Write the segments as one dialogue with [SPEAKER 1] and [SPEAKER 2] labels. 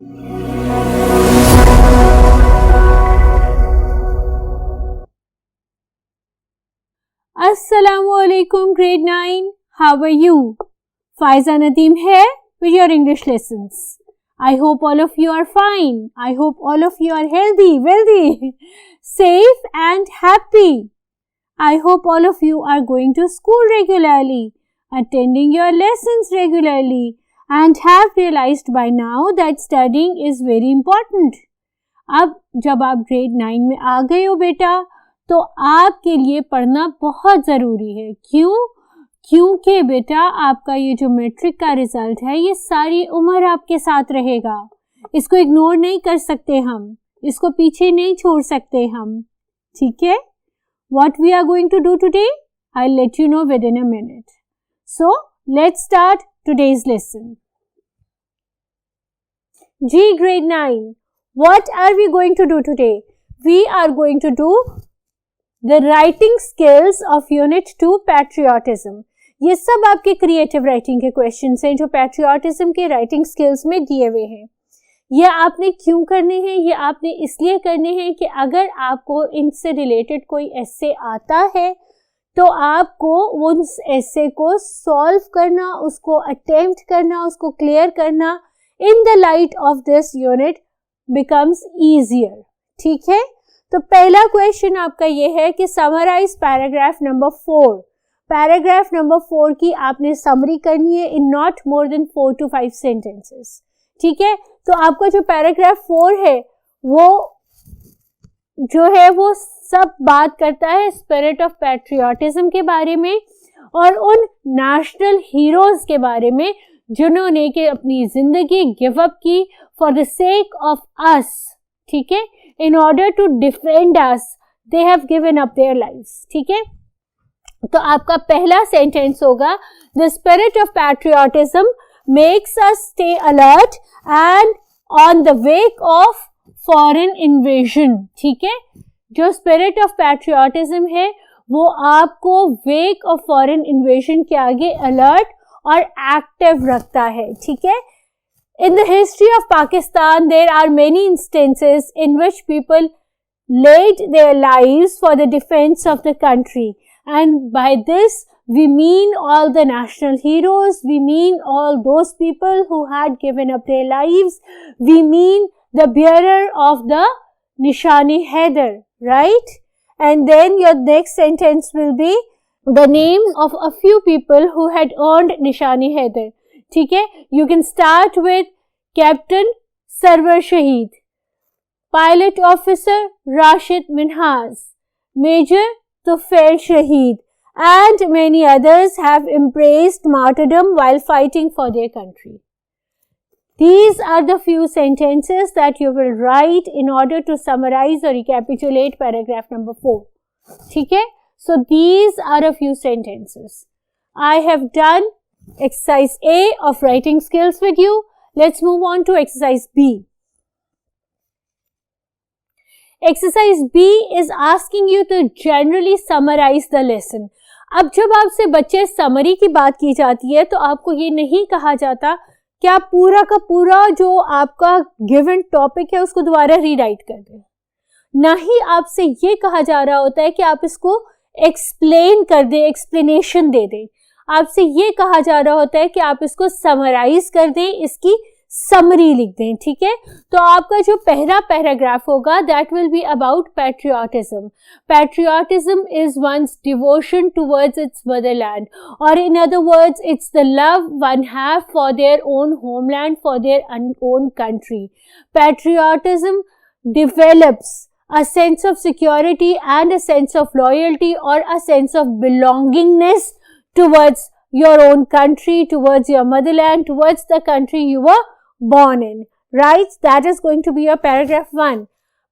[SPEAKER 1] Assalamualaikum grade 9. How are you? Faiza Nadeem here with your English lessons. I hope all of you are fine. I hope all of you are healthy, wealthy, safe and happy. I hope all of you are going to school regularly, attending your lessons regularly and have realized by now that studying is very important. अब जब आप grade 9 में आ गए हो बेटा, तो आपके लिए पढ़ना बहुत ज़रूरी है। क्यों? क्योंकि बेटा आपका ये जो मैट्रिक का रिजल्ट है ये सारी उम्र आपके साथ रहेगा। इसको इग्नोर नहीं कर सकते हम, इसको पीछे नहीं छोड़ सकते हम, ठीक है? What we are going to do today? I'll let you know within a minute. So, let's start today's lesson. G grade 9. What are we going to do today? We are going to do the writing skills of Unit 2 Patriotism. ये सब आपके creative writing के questions हैं जो patriotism के writing skills में दिए हुए हैं। ये आपने क्यों करने हैं? ये आपने इसलिए करने हैं कि अगर आपको इनसे रिलेटेड कोई एस्से आता है तो आपको उस एस्से को सॉल्व करना, उसको अटेम्प्ट करना, उसको क्लियर करना in the light of this unit becomes easier. ठीक है, तो पहला क्वेश्चन आपका ये है कि summarise paragraph number 4। Paragraph number 4 की आपने समरी करनी है in not more than 4 to 5 sentences. ठीक है, तो आपका जो पैराग्राफ 4 है वो जो है वो सब बात करता है स्पिरिट ऑफ पैट्रियोटिज्म के बारे में और उन नेशनल हीरोज के बारे में जिन्होंने कि अपनी जिंदगी गिव अप की for the sake of us. ठीक है, in order to defend us they have given up their lives. ठीक है, तो आपका पहला सेंटेंस होगा the spirit of patriotism makes us stay alert and on the wake of foreign invasion। ठीक है, जो स्पिरिट ऑफ पैट्रियोटिज्म है वो आपको वेक ऑफ फॉरेन इन्वेजन के आगे अलर्ट और एक्टिव रखता है। ठीक है, in the history of Pakistan there are many instances in which people laid their lives for the defense of the country, and by this we mean all the national heroes, we mean all those people who had given up their lives, we mean the bearer of the Nishani Haider, right? And then your next sentence will be the names of a few people who had earned Nishani Haider. ठीक है, you can start with Captain Sarwar Shahid, Pilot Officer Rashid Minhas, Major Tufail Shahid, and many others have embraced martyrdom while fighting for their country. These are the few sentences that you will write in order to summarize or recapitulate paragraph number 4. ठीक है, so these are a few sentences. I have done exercise A of writing skills with you. Let's move on to exercise B. Exercise B is asking you to generally summarize the lesson. अब जब आपसे बच्चे summary की बात की जाती है तो आपको ये नहीं कहा जाता कि आप पूरा का पूरा जो आपका गिवन टॉपिक है उसको दोबारा रीराइट कर दें। ना ही आपसे ये कहा जा रहा होता है कि आप इसको एक्सप्लेन कर दें, एक्सप्लेनेशन दे दें। आपसे ये कहा जा रहा होता है कि आप इसको समराइज कर दें, इसकी समरी लिख दें। ठीक है, तो आपका जो पहला पैराग्राफ होगा that will be about patriotism. Patriotism is one's devotion towards its motherland, और in other words it's the love one have for their own homeland, for their own country. Patriotism develops a sense of security and a sense of loyalty or a sense of belongingness towards your own country, towards your motherland, towards the country you were born in, right? That is going to be your paragraph 1.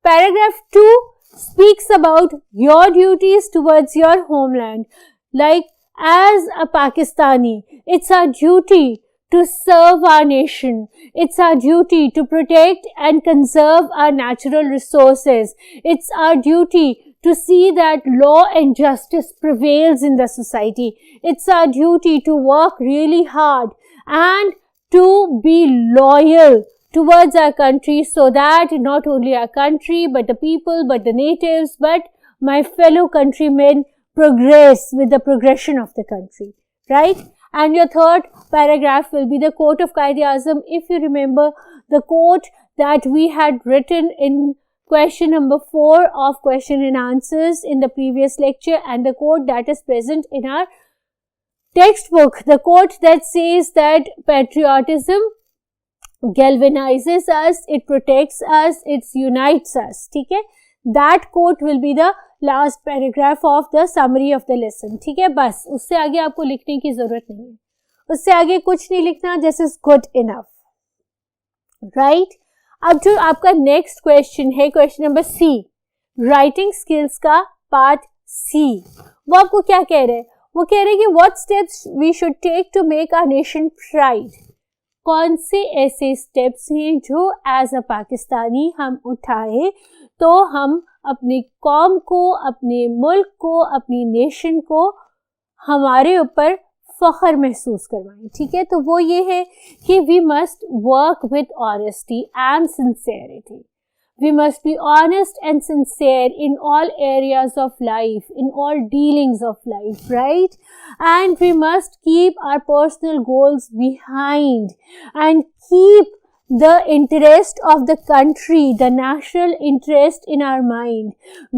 [SPEAKER 1] Paragraph 2 speaks about your duties towards your homeland. Like, as a Pakistani, it's our duty to serve our nation. It's our duty to protect and conserve our natural resources. It's our duty to see that law and justice prevails in the society. It's our duty to work really hard and to be loyal towards our country, so that not only our country, but the people, but the natives, but my fellow countrymen progress with the progression of the country, right? And your third paragraph will be the quote of Quaid-e-Azam. If you remember the quote that we had written in question number 4 of question and answers in the previous lecture, and the quote that is present in our textbook, the quote that says that patriotism galvanizes us, it protects us, it unites us, ठीक है? That quote will be the last paragraph of the summary of the lesson, ठीक है? बस उससे आगे आपको लिखने की जरूरत नहीं है, उससे आगे कुछ नहीं लिखना, this is good enough, right? अब जो आपका नेक्स्ट क्वेश्चन है, question number C, writing skills का पार्ट सी, वो आपको क्या कह रहे हैं? वो कह रहे हैं कि what steps we should take to make our nation pride. कौन से ऐसे स्टेप्स हैं जो एज अ पाकिस्तानी हम उठाए तो हम अपने कौम को, अपने मुल्क को, अपनी नेशन को हमारे ऊपर फख्र महसूस करवाएं, ठीक है? तो वो ये है कि we must work with honesty and sincerity. We must be honest and sincere in all areas of life, in all dealings of life, right? And we must keep our personal goals behind and keep the interest of the country, the national interest in our mind.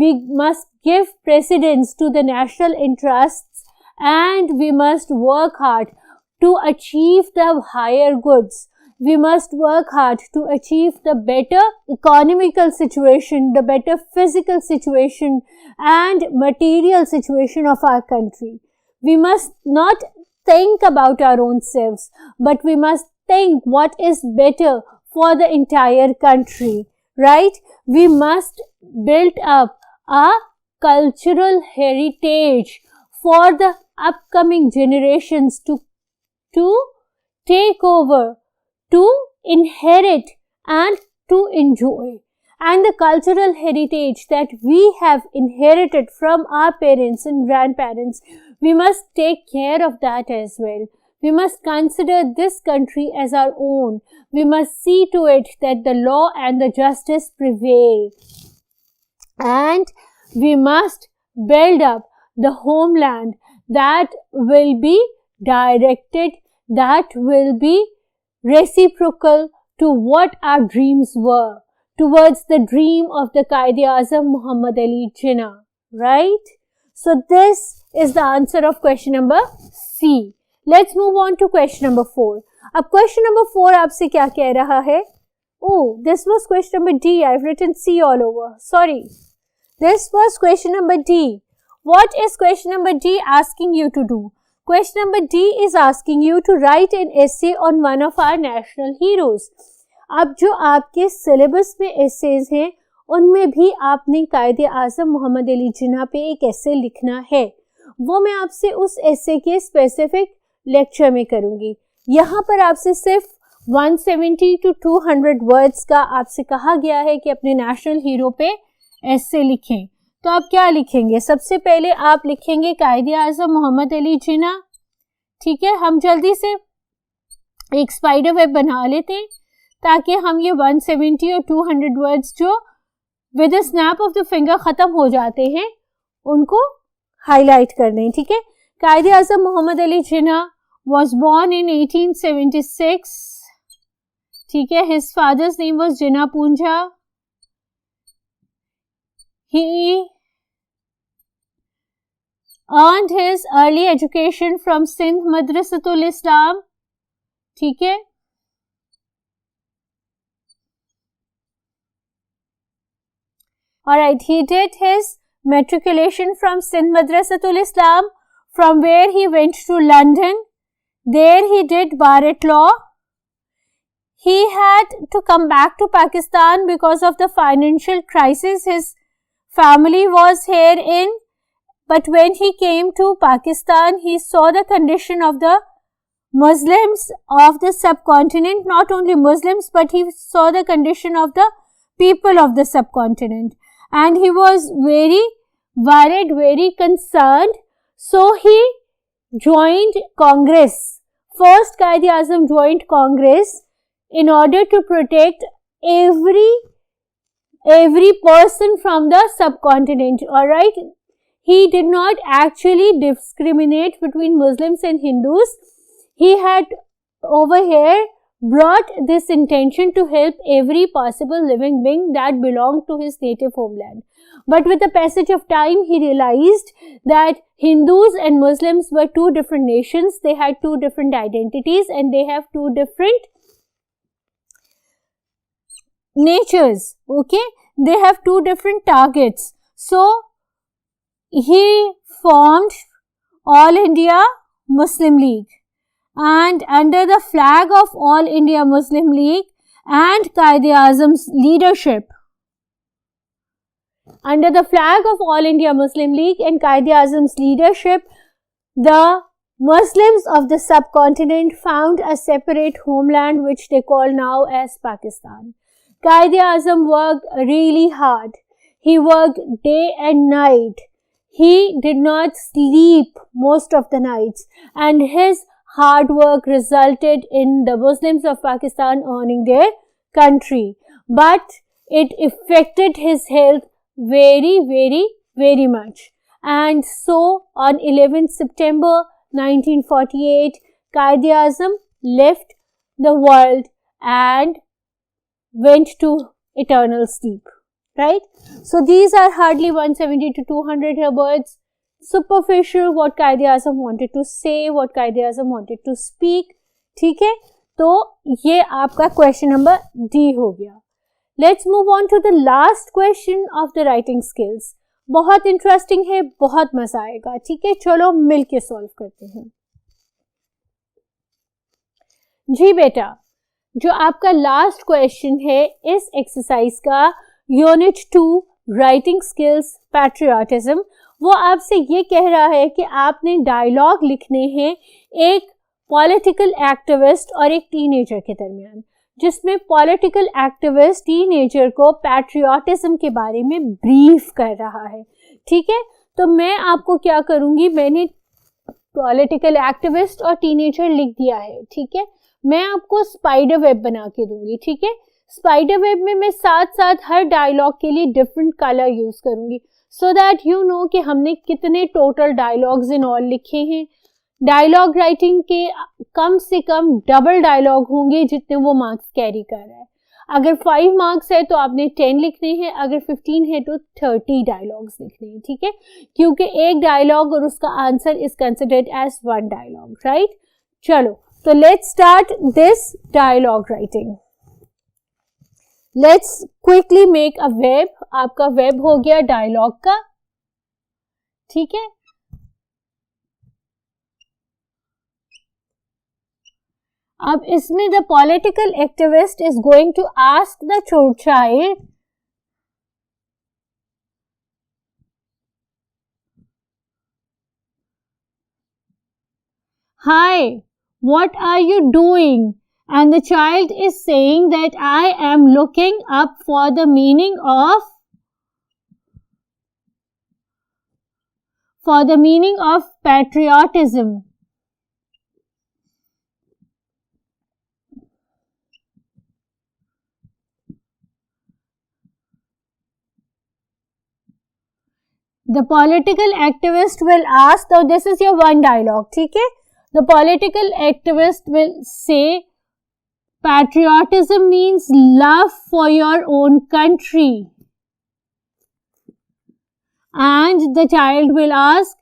[SPEAKER 1] We must give precedence to the national interests, and we must work hard to achieve the higher goods. We must work hard to achieve the better economical situation, the better physical situation and material situation of our country. We must not think about our own selves, but we must think what is better for the entire country, right? We must build up a cultural heritage for the upcoming generations to take over, to inherit and to enjoy. And the cultural heritage that we have inherited from our parents and grandparents, we must take care of that as well. We must consider this country as our own. We must see to it that the law and the justice prevail. And we must build up the homeland that will be directed, that will be reciprocal to what our dreams were, towards the dream of the Quaid-e-Azam Muhammad Ali Jinnah, right? So this is the answer of question number C. Let's move on to question number 4. अब question number 4 आपसे क्या कह रहा है? Oh, this was question number D. I've written C all over. Sorry. This was question number D. What is question number D asking you to do? Question number D is asking you to write an essay on one of our national heroes. अब जो आपके syllabus में essays हैं, उनमें भी आपने कायद-ए-आज़म मोहम्मद अली जिन्ना पे एक एसे लिखना है. वो मैं आपसे उस एसे के स्पेसिफिक लेक्चर में करूँगी. यहाँ पर आपसे सिर्फ 170 to 200 वर्ड्स का आपसे कहा गया है कि अपने नेशनल हीरो पे एसे लिखें. तो आप क्या लिखेंगे? सबसे पहले आप लिखेंगे कायद-ए-आज़म मोहम्मद अली जिन्ना. ठीक है, हम जल्दी से एक स्पाइडर वेब बना लेते हैं ताकि हम ये 170 और 200 वर्ड्स जो with a snap of the finger ख़त्म हो जाते हैं उनको हाईलाइट कर दें. ठीक है, Quaid-e-Azam Mohammad Ali Jinnah was born in 1876. ठीक है, his father's name was Jinnah Poonja. He earned his early education from Sindh Madrasatul Islam. ठीक है, alright, he did his matriculation from Sindh Madrasatul Islam, from where he went to London. There he did bar at law. He had to come back to Pakistan because of the financial crisis his family was here in, but when he came to Pakistan, he saw the condition of the Muslims of the subcontinent, not only Muslims, but he saw the condition of the people of the subcontinent, and he was very worried, very concerned. So he joined Congress. First Quaid-e-Azam joined Congress in order to protect every person from the subcontinent. Alright, he did not actually discriminate between Muslims and Hindus. He had over here brought this intention to help every possible living being that belonged to his native homeland. But with the passage of time, he realized that Hindus and Muslims were two different nations. They had two different identities and they have two different natures. Okay, they have two different targets. So he formed All India Muslim League, and under the flag of All India Muslim League and Quaid-e-Azam's leadership, under the flag of All India Muslim League and Quaid-e-Azam's leadership, the Muslims of the subcontinent found a separate homeland which they call now as Pakistan. Quaid-e-Azam worked really hard. He worked day and night. He did not sleep most of the nights, and his hard work resulted in the Muslims of Pakistan owning their country. But it affected his health very much. And so on 11th September 1948, Quaid-e-Azam left the world and went to eternal sleep, right? So these are hardly 170 to 200 words, superficial what Quaid-e-Azam wanted to say, what Quaid-e-Azam wanted to speak. ठीक है, तो ये आपका question number D हो गया. Let's move on to the last question of the writing skills. बहुत interesting है, बहुत मजा आएगा. ठीक है, चलो मिल के सॉल्व करते हैं. जी बेटा, जो आपका लास्ट क्वेश्चन है इस एक्सरसाइज का, यूनिट 2 राइटिंग स्किल्स पैट्रियोटिज्म, वो आपसे ये कह रहा है कि आपने डायलॉग लिखने हैं एक पॉलिटिकल एक्टिविस्ट और एक टीनेजर के दरमियान, जिसमें पॉलिटिकल एक्टिविस्ट टीनेजर को पैट्रियोटिज्म के बारे में ब्रीफ कर रहा है. ठीक है, तो मैं आपको क्या करूंगी, मैंने पॉलिटिकल एक्टिविस्ट और टीनेजर लिख दिया है. ठीक है, मैं आपको स्पाइडर वेब बना के दूंगी. ठीक है, स्पाइडर वेब में मैं साथ साथ हर डायलॉग के लिए डिफरेंट कलर यूज करूंगी, सो दैट यू नो कि हमने कितने टोटल डायलॉग्स इन ऑल लिखे हैं. डायलॉग राइटिंग के कम से कम डबल डायलॉग होंगे जितने वो मार्क्स कैरी कर रहा है. अगर 5 मार्क्स है तो आपने 10 लिखने हैं, अगर 15 है तो 30 डायलॉग्स लिखने हैं. ठीक है, क्योंकि एक डायलॉग और उसका answer is considered as 1 dialogue, right. चलो, तो let's start this dialogue writing. Let's quickly make a web. आपका वेब हो गया डायलॉग का. ठीक है, अब इसमें the political activist is going to ask the child, hi, what are you doing? And the child is saying that I am looking up for the meaning of patriotism. The political activist will ask, now this is your one dialogue, ठीक है? The political activist will say, patriotism means love for your own country. And the child will ask,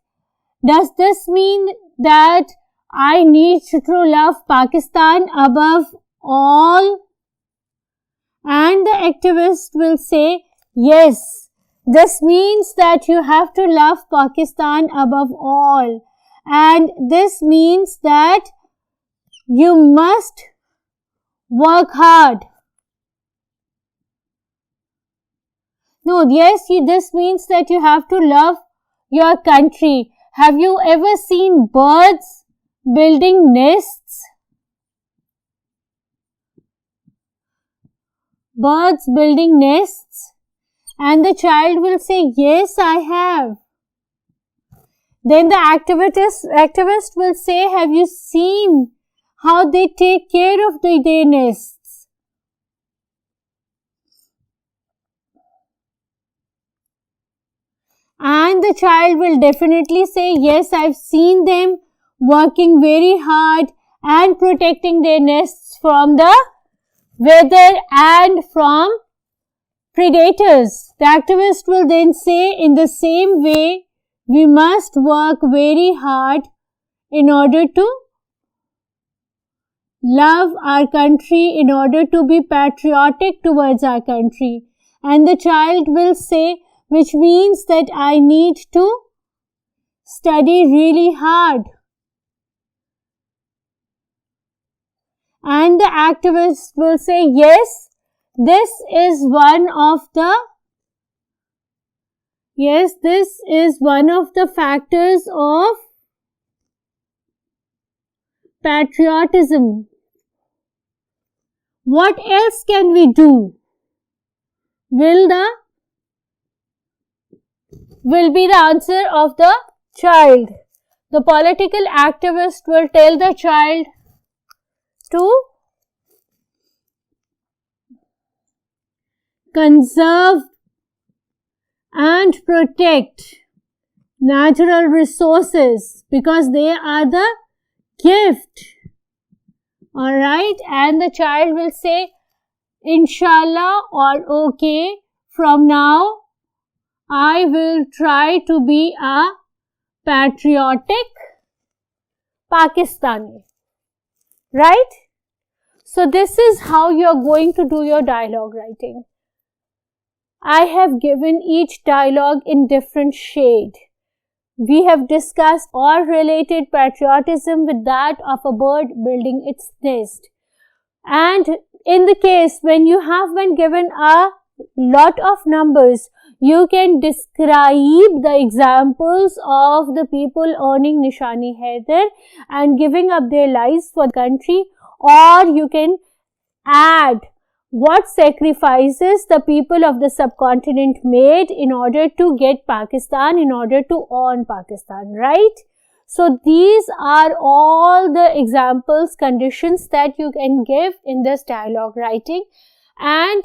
[SPEAKER 1] does this mean that I need to love Pakistan above all? And the activist will say, yes, this means that you have to love Pakistan above all. And this means that you must work hard. No, yes, this means that you have to love your country. Have you ever seen birds building nests? Birds building nests? And the child will say, yes, I have. Then the activist will say, have you seen how they take care of their nests? the child will definitely say, yes, I've seen them working very hard and protecting their nests from the weather and from predators. The activist will then say, in the same way, we must work very hard in order to love our country, in order to be patriotic towards our country. And the child will say, which means that I need to study really hard. And the activist will say, yes, this is one of the factors of patriotism. What else can we do? Will be the answer of the child. The political activist will tell the child to conserve and protect natural resources because they are the gift. Alright, and the child will say, Inshallah or okay, from now I will try to be a patriotic Pakistani. Right? So this is how you are going to do your dialogue writing. I have given each dialogue in different shade. We have discussed or related patriotism with that of a bird building its nest. And in the case when you have been given a lot of numbers, you can describe the examples of the people earning Nishani-e-Haider and giving up their lives for the country, or you can add what sacrifices the people of the subcontinent made in order to get Pakistan, in order to earn Pakistan, right? So these are all the examples, conditions that you can give in this dialogue writing, and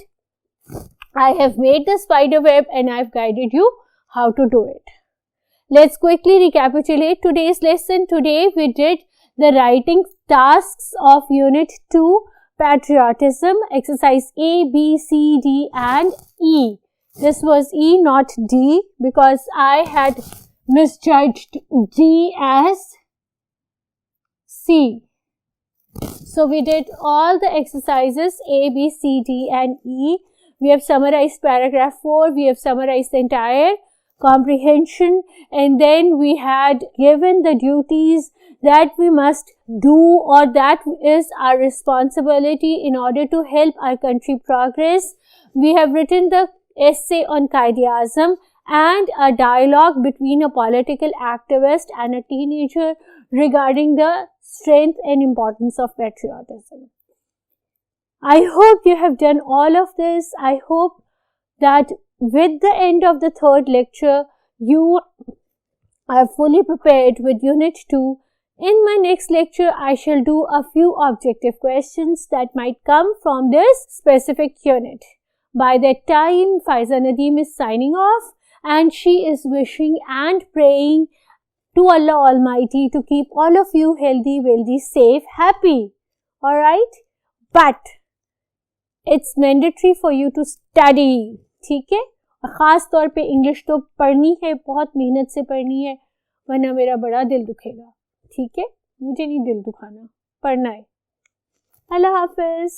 [SPEAKER 1] I have made the spider web and I've guided you how to do it. Let's quickly recapitulate today's lesson. Today we did the writing tasks of Unit 2, Patriotism, exercise A, B, C, D and E. This was E, not D, because I had misjudged D as C. So we did all the exercises A, B, C, D and E. We have summarized paragraph 4, we have summarized the entire comprehension, and then we had given the duties that we must do or that is our responsibility in order to help our country progress. We have written the essay on Quaid-e-Azam and a dialogue between a political activist and a teenager regarding the strength and importance of patriotism. I hope you have done all of this. I hope that with the end of the third lecture, you are fully prepared with Unit 2. In my next lecture, I shall do a few objective questions that might come from this specific unit. By that time, Faiza Nadeem is signing off and she is wishing and praying to Allah Almighty to keep all of you healthy, wealthy, safe, happy. Alright? But it's mandatory for you to study. ठीक है? खास तौर पे English तो पढ़नी है, बहुत मेहनत से पढ़नी है, वरना मेरा बड़ा दिल दुखेगा. ठीक है? मुझे नहीं दिल दुखाना, पढ़ना है. अल्लाह हाफ़िज़.